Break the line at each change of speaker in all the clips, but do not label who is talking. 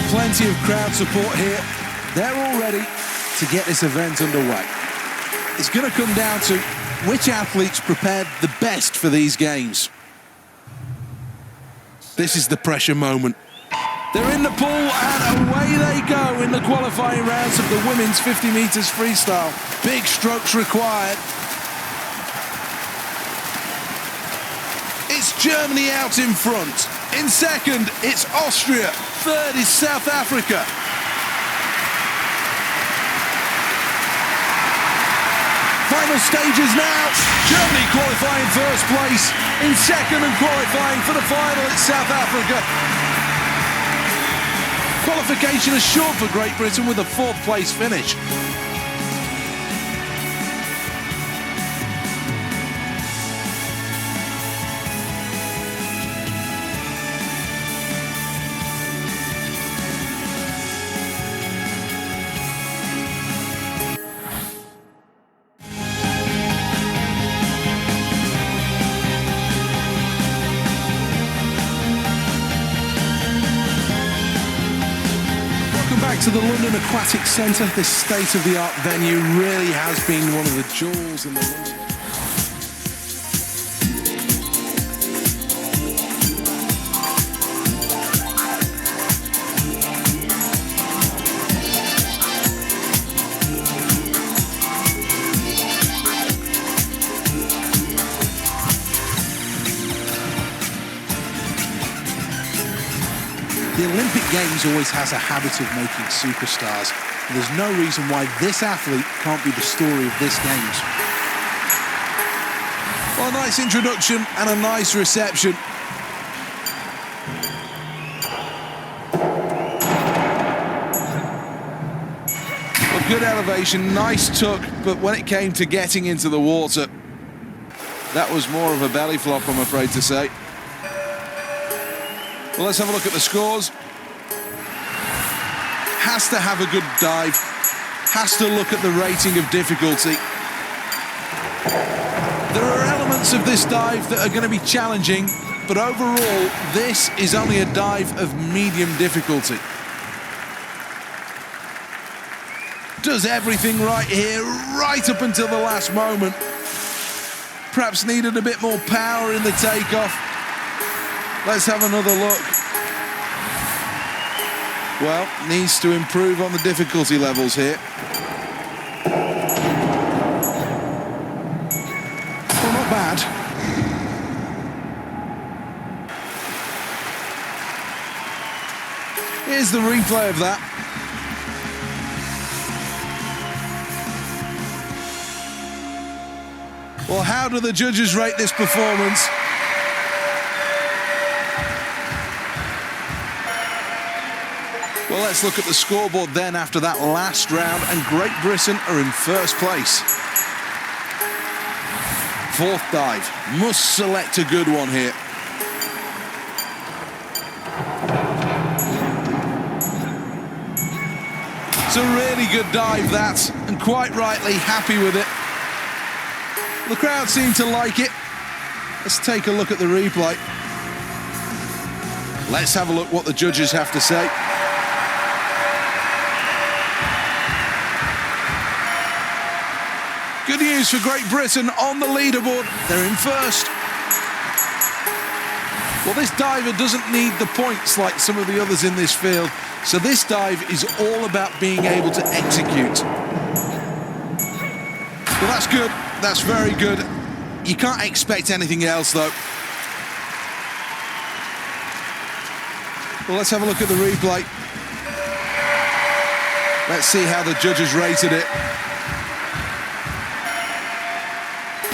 plenty of crowd support here. They're all ready to get this event underway. It's going to come down to which athletes prepared the best for these games. This is the pressure moment. They're in the pool and away they go in the qualifying rounds of the women's 50 meters freestyle. Big strokes required. It's Germany out in front. In second, it's Austria. Third is South Africa. Final stages now. Germany qualifying first place. In second and qualifying for the final, it's South Africa. Qualification assured for Great Britain with a fourth place finish. To the London Aquatic Centre, this state-of-the-art venue really has been one of the jewels in the London. The Olympic Games always has a habit of making superstars. And there's no reason why this athlete can't be the story of this Games. Well, a nice introduction and a nice reception. Well, good elevation, nice tuck, but when it came to getting into the water, that was more of a belly flop, I'm afraid to say. Well, let's have a look at the scores. Has to have a good dive. Has to look at the rating of difficulty. There are elements of this dive that are going to be challenging, but overall, this is only a dive of medium difficulty. Does everything right here, right up until the last moment. Perhaps needed a bit more power in the takeoff. Let's have another look. Well, needs to improve on the difficulty levels here. Well, not bad. Here's the replay of that. Well, how do the judges rate this performance? Well, let's look at the scoreboard then after that last round, and Great Britain are in first place. Fourth dive. Must select a good one here. It's a really good dive, that, and quite rightly happy with it. The crowd seem to like it. Let's take a look at the replay. Let's have a look what the judges have to say. Good news for Great Britain on the leaderboard. They're in first. Well, this diver doesn't need the points like some of the others in this field. So this dive is all about being able to execute. Well, that's good. That's very good. You can't expect anything else, though. Well, let's have a look at the replay. Let's see how the judges rated it.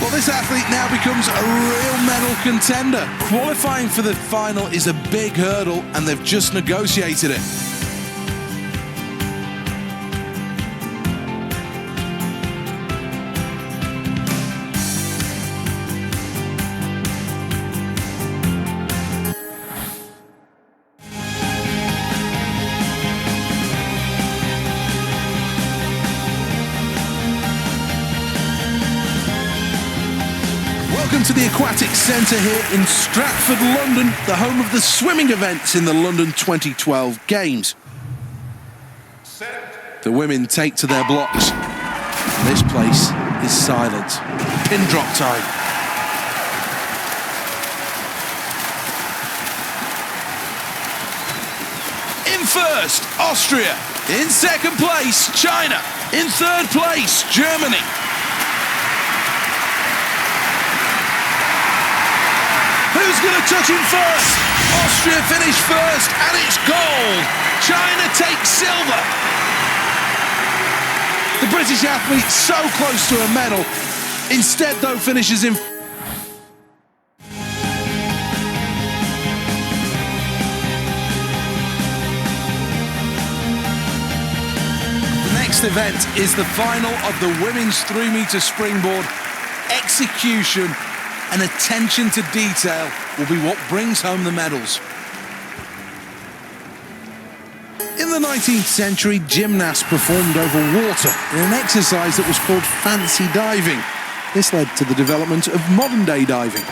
Well, this athlete now becomes a real medal contender. Qualifying for the final is a big hurdle, and they've just negotiated it. Welcome to the Aquatic Centre here in Stratford, London, the home of the swimming events in the London 2012 Games. The women take to their blocks. This place is silent. Pin drop time. In first, Austria. In second place, China. In third place, Germany. Who's going to touch him first? Austria finish first, and it's gold. China takes silver. The British athlete so close to a medal. Instead, though, finishes in... The next event is the final of the women's 3-meter springboard. Execution and attention to detail will be what brings home the medals. In the 19th century, gymnasts performed over water in an exercise that was called fancy diving. This led to the development of modern-day diving.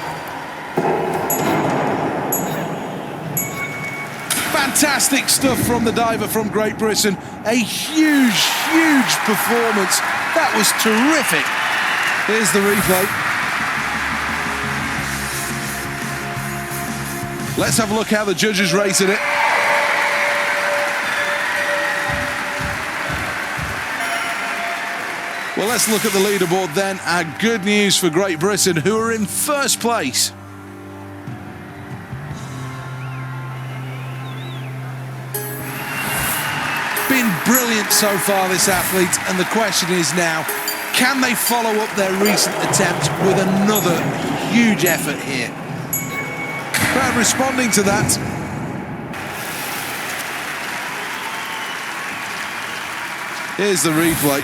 Fantastic stuff from the diver from Great Britain. A huge, huge performance. That was terrific. Here's the replay. Let's have a look how the judges rated it. Well, let's look at the leaderboard then. Good news for Great Britain, who are in first place. Been brilliant so far, this athlete, and the question is now, can they follow up their recent attempt with another huge effort here? Crowd responding to that. Here's the replay.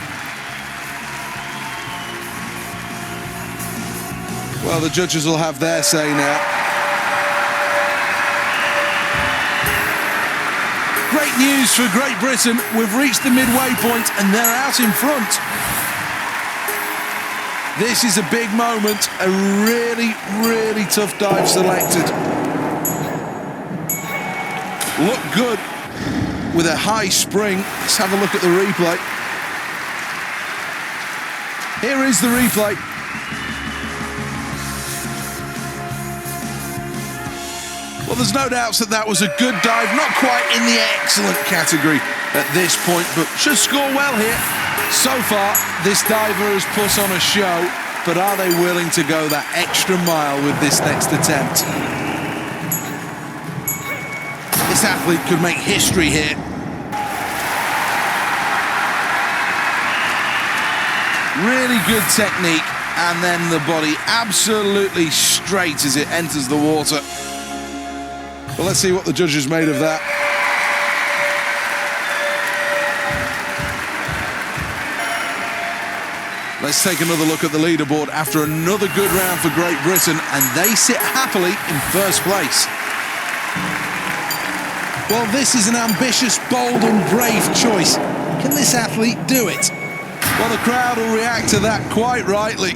Well, the judges will have their say now. Great news for Great Britain. We've reached the midway point and they're out in front. This is a big moment. A really, really tough dive selected. Look good with a high spring. Let's have a look at the replay. Here is the replay. Well, there's no doubts that that was a good dive, not quite in the excellent category at this point, but should score well here. So far, this diver has put on a show, but are they willing to go that extra mile with this next attempt? This athlete could make history here. Really good technique, and then the body absolutely straight as it enters the water. Well, let's see what the judges made of that. Let's take another look at the leaderboard after another good round for Great Britain, and they sit happily in first place. Well, this is an ambitious, bold and brave choice. Can this athlete do it? Well, the crowd will react to that quite rightly.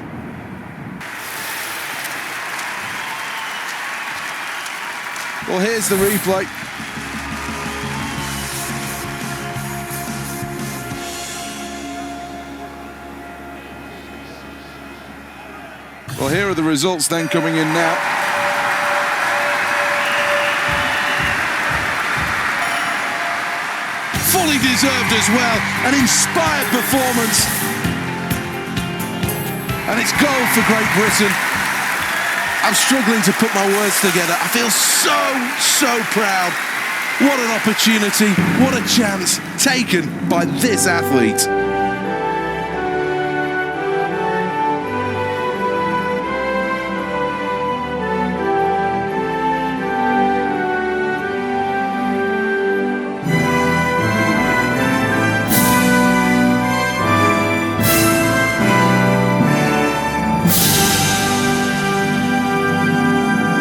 Well, here's the replay. Well, here are the results then coming in now. Fully deserved as well. An inspired performance. And it's gold for Great Britain. I'm struggling to put my words together. I feel so proud. What an opportunity, what a chance taken by this athlete.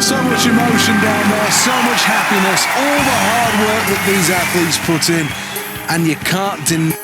So much emotion down there, so much happiness, all the hard work that these athletes put in, and you can't deny